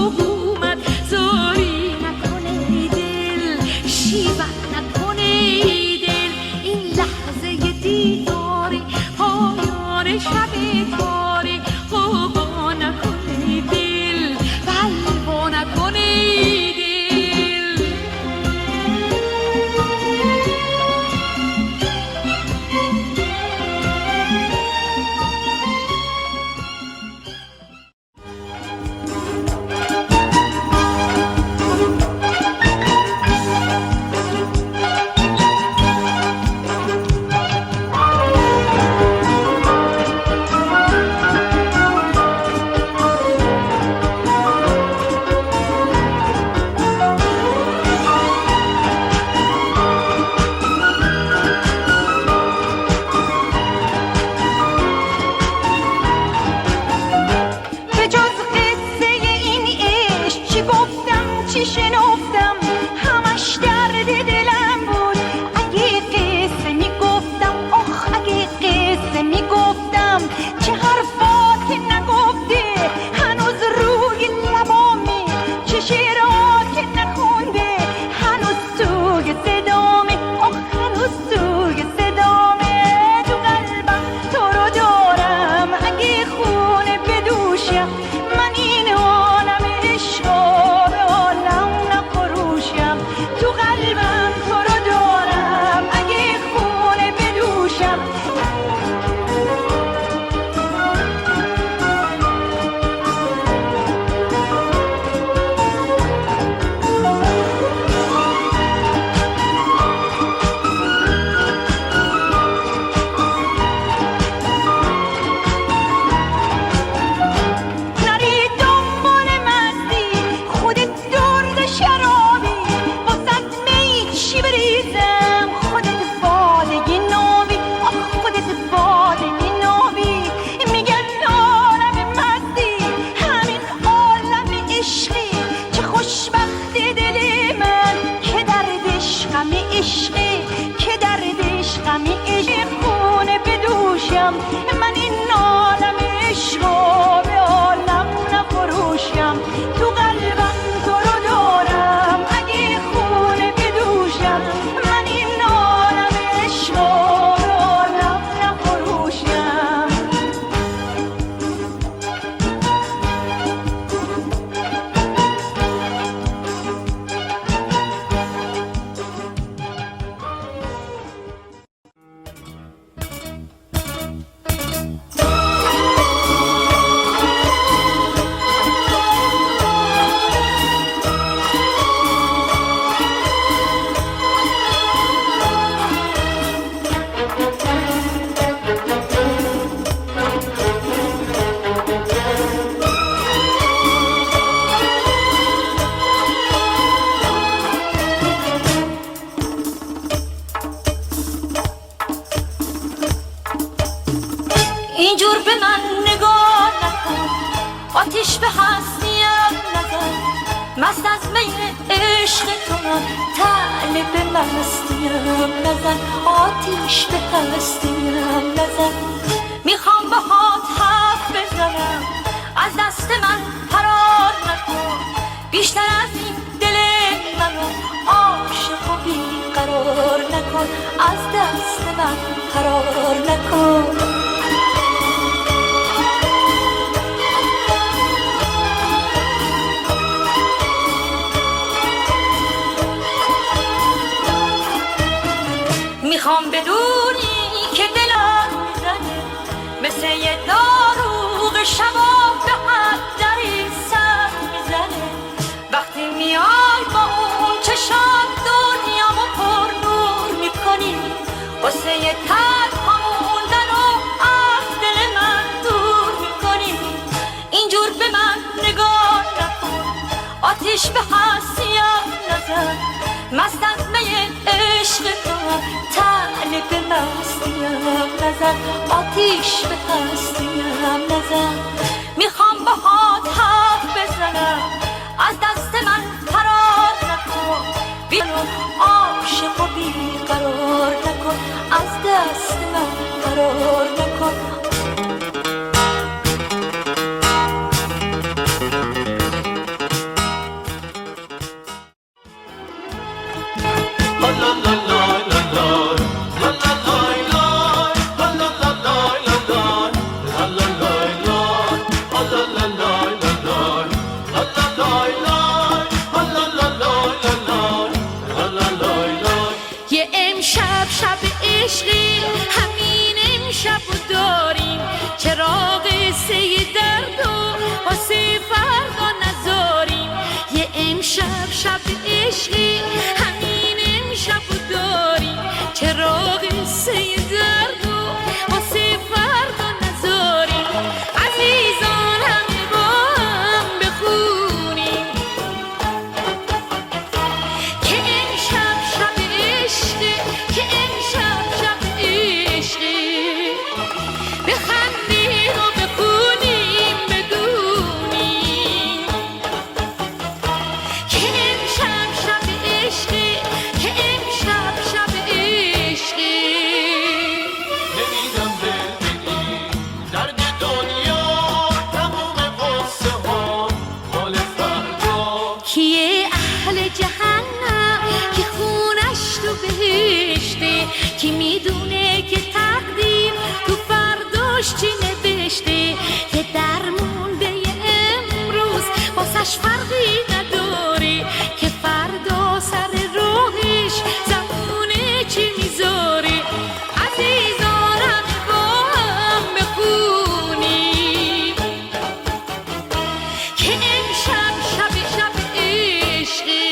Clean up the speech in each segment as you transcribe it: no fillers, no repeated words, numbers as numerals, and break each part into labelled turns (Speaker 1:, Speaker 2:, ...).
Speaker 1: اومد زاری نکنه دل شیون نکنه دل این لحظه دیداری پایان شب تاری غوغا نکنه دل بلوا نکنه من این عالم عشق به عالم نفروشم تو قلبم تو رو دارم اگه خونه بدوشم من این عالم عشق به عالم نفروشم اینجور به من نگاه نکن آتیش به هستیم نزن مست از می عشق تو طالب مستیم نزن آتیش به هستیم نزن میخوام باهات حرف بزنم از دست من فرار نکن بیشتر از این دل منو عاشق و بیقرار نکن از دست من فرار نکن میخوام بدونی که دلم میزنه مثل یه داروغ شباب به هر دری سر میزنه وقتی میای با اون چشات دنیامو پر نور میکنی واسه یه ترک هموندن و از دل من دور میکنی اینجور به من نگاه نکن آتیش به هستیم نزن مست از می عشق تو طالب مستیم نزن آتیش به هستیم نزن میخوام باهات حرف بزنم از دست من فرار نکن بیانو عاشق و بیقرار نکن از دست من فرار نکن امشب شب عشقی همین امشب داری چراغ سه درد و واسه فردا نذاری عزیزان همه با هم بخونیم که امشب شب عشقی که امشب شب عشقی بخندیم و بخونیم بدونیم که امشب شب عشقی که امشب شب عشقی
Speaker 2: نمیدم ببینی درد دنیا تموم قصه ها مال فردا
Speaker 1: کیه اهل جهنم که خونش تو بهشته کی میدونه که تقدیر تو فرداش چی نوشته که درمون به امروز واسش فرقی نداره که فردا سر راهش زمونه چی میذاره عزیزان همه با هم بخونیم که امشب شب شب عشقی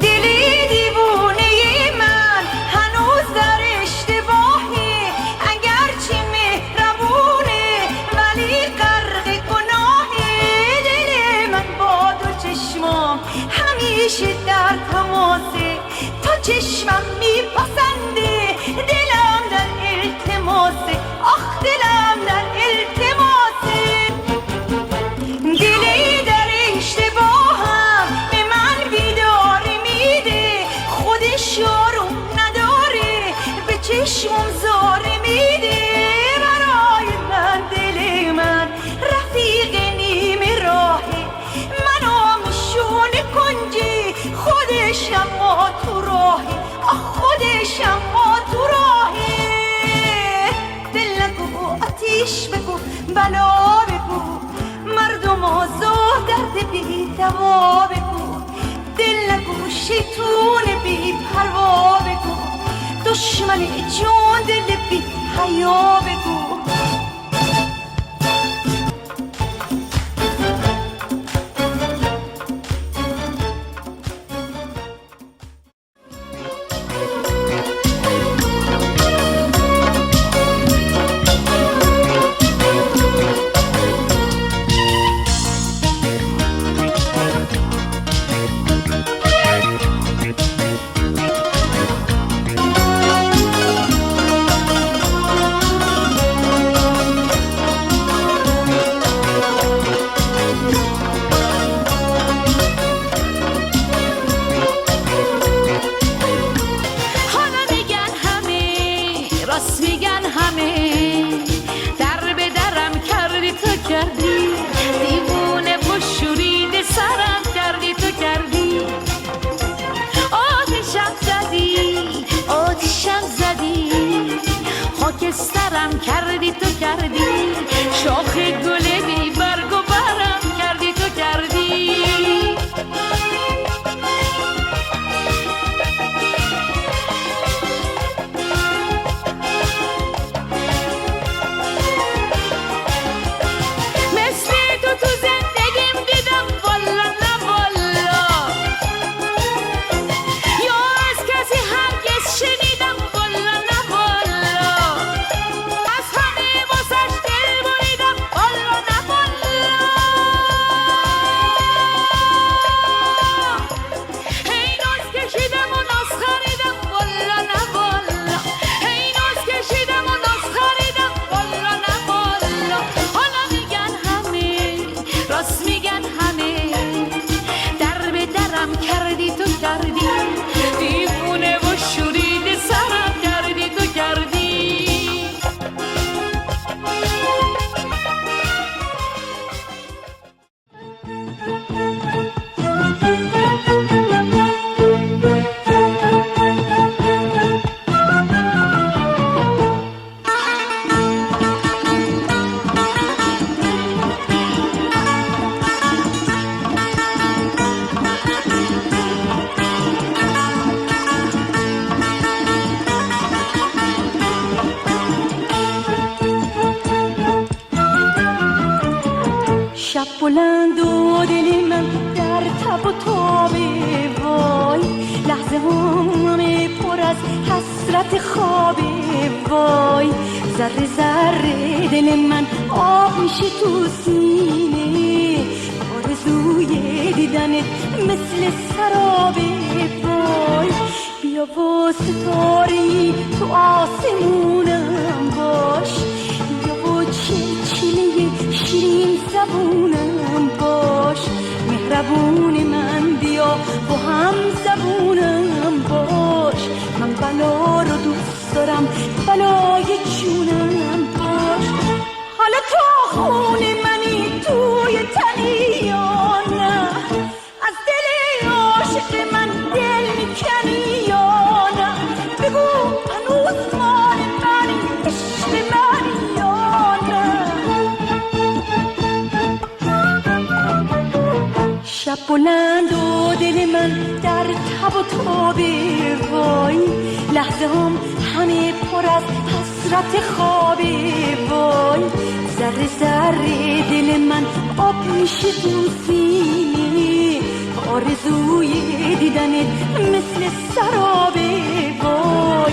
Speaker 1: دلی دیوونه من هنوز در اشتباهی اگرچه مهربونه ولی غرق گناهی دل من با دو چشمام همیشه در تماسه تا چشمم میپسنده دلم در التماسه آخ دلم در التماسه دلی در اشتباهم به من بیداری میده خودش یارم نداره به چشمم زاره میده برای من دل من رفیق نیمه راهه منو میشونه کنجی خودش اما تو راهه آخ خودش اما تو راهه دل نگو آتیش بگو بلا بگو مردم آزار درد بی دوا بگو دل نگو شیطون بی پروا بگو دشمن جون دل بی حیا بگو بلند و دل من در تب و تاب وای لحظه همه پر از حسرت خواب وای ذره ذره دل من آب میشه تو سینه آرزوی دیدنت مثل سراب وای بیا و ستاره تو آسمونم باش بیا و چلچله شیرین زبونم باش مهربون من بیا و هم زبونم باش من بلا رو دوست دارم بلای جونم باش حالا تو خون منی توی تنی یا نه از دل عاشق من دل میکنی یا نه بگو هنوز مال منی عشق منی یا نه شب بلند و دل من در تب و تاب وای لحظه هم همه پر از حسرت خواب وای ذره ذره دل من آب میشه تو سینه آرزوی دیدنت مثل سراب وای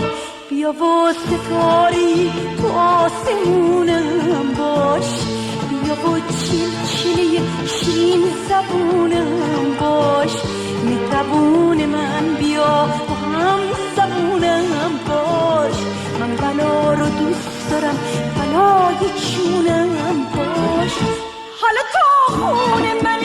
Speaker 1: بیا و ستاره تو آسمونم باش بیا و چلچله شیرین زبونم باش مهربون من بیا و هم زبونم باش من بلا رو دوست دارم بلای جونم باش حالا تو خون من